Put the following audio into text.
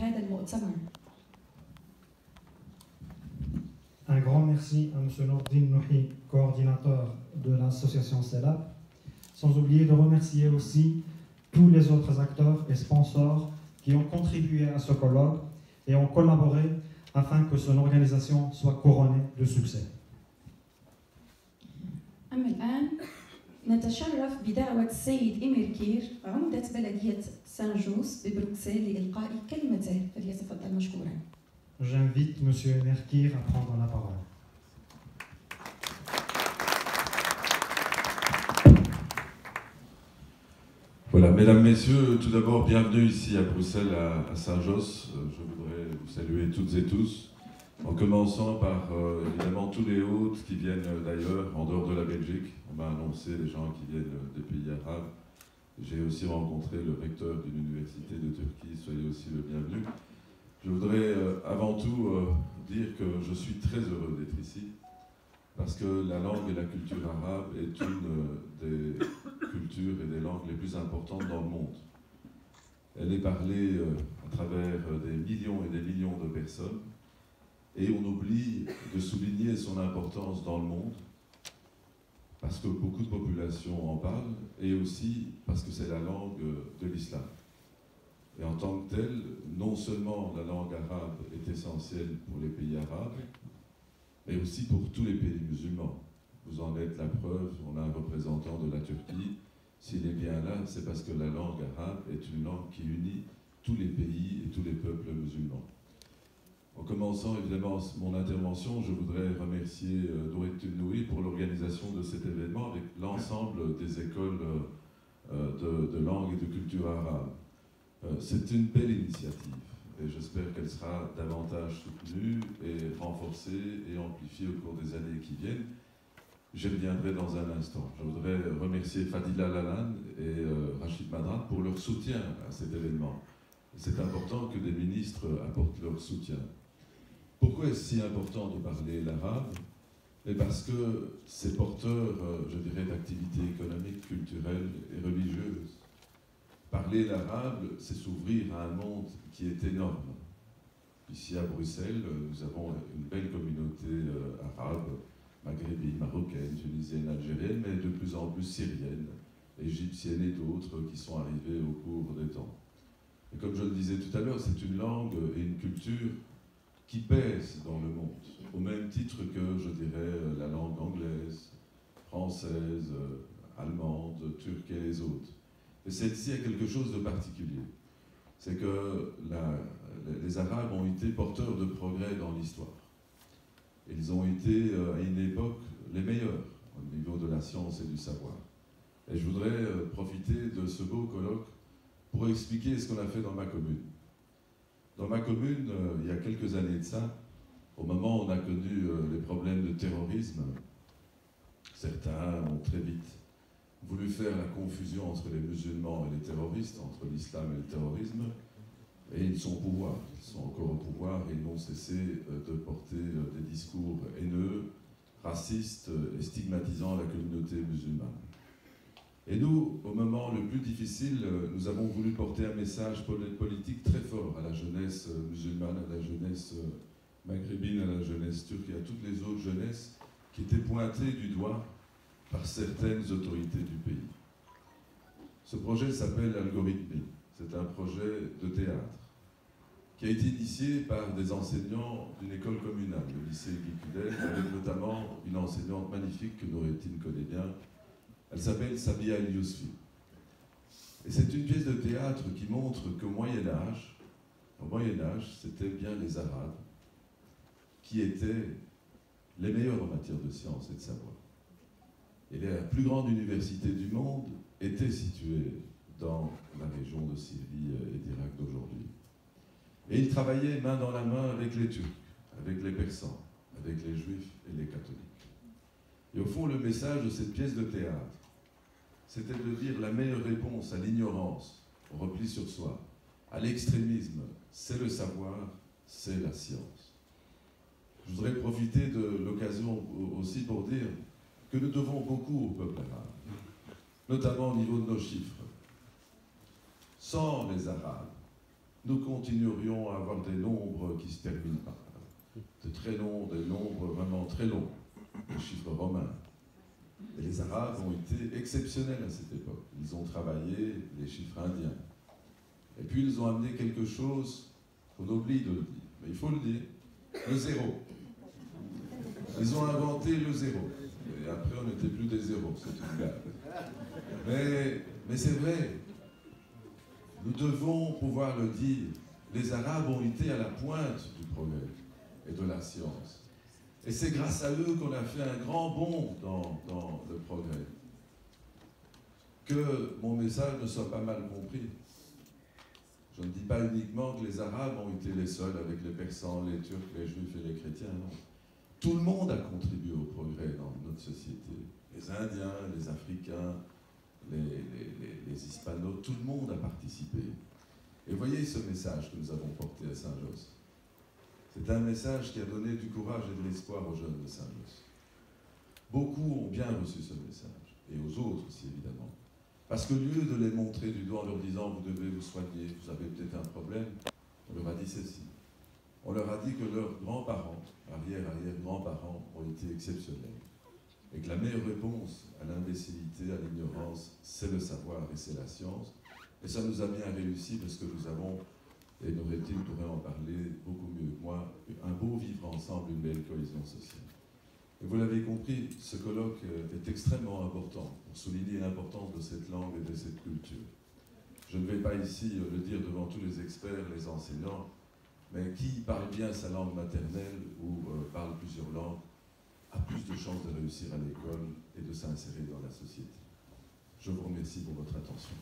بهذا المؤتمر. Un grand merci à M. Nordine Nouhi, coordinateur de l'association CELAP, sans oublier de remercier aussi tous les autres acteurs et sponsors qui ont contribué à ce colloque et ont collaboré afin que son organisation soit couronnée de succès. أما الآن نتشرف بدعوة السيد إمير كير عمدة بلدية سان جوس ببروكسل لإلقاء كلمته، فليتفضل مشكورا. J'invite M. Merkir à prendre la parole. Voilà, mesdames, messieurs, tout d'abord, bienvenue ici à Bruxelles, à Saint-Josse. Je voudrais vous saluer toutes et tous, en commençant par évidemment tous les hôtes qui viennent d'ailleurs, en dehors de la Belgique. On m'a annoncé les gens qui viennent des pays arabes. J'ai aussi rencontré le recteur d'une université de Turquie, soyez aussi le bienvenu. Je voudrais avant tout dire que je suis très heureux d'être ici, parce que la langue et la culture arabe est une des cultures et des langues les plus importantes dans le monde. Elle est parlée à travers des millions et des millions de personnes, et on oublie de souligner son importance dans le monde, parce que beaucoup de populations en parlent, et aussi parce que c'est la langue de l'islam. Et en tant que telle, non seulement la langue arabe est essentielle pour les pays arabes, mais aussi pour tous les pays musulmans. Vous en êtes la preuve, on a un représentant de la Turquie. S'il est bien là, c'est parce que la langue arabe est une langue qui unit tous les pays et tous les peuples musulmans. En commençant évidemment mon intervention, je voudrais remercier Noureddin Nouri pour l'organisation de cet événement avec l'ensemble des écoles de langue et de culture arabe. C'est une belle initiative et j'espère qu'elle sera davantage soutenue et renforcée et amplifiée au cours des années qui viennent. J'y reviendrai dans un instant. Je voudrais remercier Fadila Lalan et Rachid Madran pour leur soutien à cet événement. C'est important que des ministres apportent leur soutien. Pourquoi est-ce si important de parler l'arabe? Parce que c'est porteur, je dirais, d'activités économiques, culturelles et religieuses. Parler l'arabe, c'est s'ouvrir à un monde qui est énorme. Ici à Bruxelles, nous avons une belle communauté arabe, maghrébine, marocaine, tunisienne, algérienne, mais de plus en plus syrienne, égyptienne et d'autres qui sont arrivés au cours des temps. Et comme je le disais tout à l'heure, c'est une langue et une culture qui pèsent dans le monde, au même titre que, je dirais, la langue anglaise, française, allemande, turque et les autres. Et celle-ci a quelque chose de particulier. C'est que les Arabes ont été porteurs de progrès dans l'histoire. Ils ont été, à une époque, les meilleurs au niveau de la science et du savoir. Et je voudrais profiter de ce beau colloque pour expliquer ce qu'on a fait dans ma commune. Dans ma commune, il y a quelques années de ça, au moment où on a connu les problèmes de terrorisme, certains ont très vite voulu faire la confusion entre les musulmans et les terroristes, entre l'islam et le terrorisme, et ils sont au pouvoir, ils sont encore au pouvoir et ils n'ont cessé de porter des discours haineux, racistes et stigmatisant la communauté musulmane. Et nous, au moment le plus difficile, nous avons voulu porter un message politique très fort à la jeunesse musulmane, à la jeunesse maghrébine, à la jeunesse turque et à toutes les autres jeunesses qui étaient pointées du doigt par certaines autorités du pays. Ce projet s'appelle Algorithmie. C'est un projet de théâtre qui a été initié par des enseignants d'une école communale, le lycée Guy Cudel, avec notamment une enseignante magnifique que Noureddin connaît bien. Elle s'appelle Sabia El Yousfi. Et c'est une pièce de théâtre qui montre qu'au Moyen-Âge, c'était bien les Arabes qui étaient les meilleurs en matière de science et de savoir. Et la plus grande université du monde était située dans la région de Syrie et d'Irak d'aujourd'hui. Et ils travaillaient main dans la main avec les Turcs, avec les Persans, avec les Juifs et les catholiques. Et au fond, le message de cette pièce de théâtre, c'était de dire la meilleure réponse à l'ignorance, au repli sur soi, à l'extrémisme, c'est le savoir, c'est la science. Je voudrais profiter de l'occasion aussi pour dire que nous devons beaucoup au peuple arabe, notamment au niveau de nos chiffres. Sans les Arabes, nous continuerions à avoir des nombres qui se terminent par de très longs, des nombres vraiment très longs, les chiffres romains. Et les Arabes ont été exceptionnels à cette époque. Ils ont travaillé les chiffres indiens. Et puis ils ont amené quelque chose qu'on oublie de le dire, mais il faut le dire, le zéro. Ils ont inventé le zéro. Et après, on n'était plus des zéros, c'est une blague. Mais c'est vrai. Nous devons pouvoir le dire. Les Arabes ont été à la pointe du progrès et de la science. Et c'est grâce à eux qu'on a fait un grand bond dans le progrès. Que mon message ne soit pas mal compris. Je ne dis pas uniquement que les Arabes ont été les seuls avec les Persans, les Turcs, les Juifs et les chrétiens, non. Tout le monde a contribué au progrès dans notre société. Les Indiens, les Africains, les Hispanos, tout le monde a participé. Et voyez ce message que nous avons porté à Saint-Josse. C'est un message qui a donné du courage et de l'espoir aux jeunes de Saint-Josse. Beaucoup ont bien reçu ce message, et aux autres aussi évidemment. Parce qu'au lieu de les montrer du doigt en leur disant « vous devez vous soigner, vous avez peut-être un problème », on leur a dit ceci. On leur a dit que leurs grands-parents, arrière-arrière-grands-parents, ont été exceptionnels. Et que la meilleure réponse à l'imbécilité, à l'ignorance, c'est le savoir et c'est la science. Et ça nous a bien réussi parce que nous avons, et Noretti pourrait en parler beaucoup mieux que moi, un beau vivre ensemble, une belle cohésion sociale. Et vous l'avez compris, ce colloque est extrêmement important pour souligner l'importance de cette langue et de cette culture. Je ne vais pas ici le dire devant tous les experts, les enseignants, mais qui parle bien sa langue maternelle ou parle plusieurs langues a plus de chances de réussir à l'école et de s'insérer dans la société. Je vous remercie pour votre attention.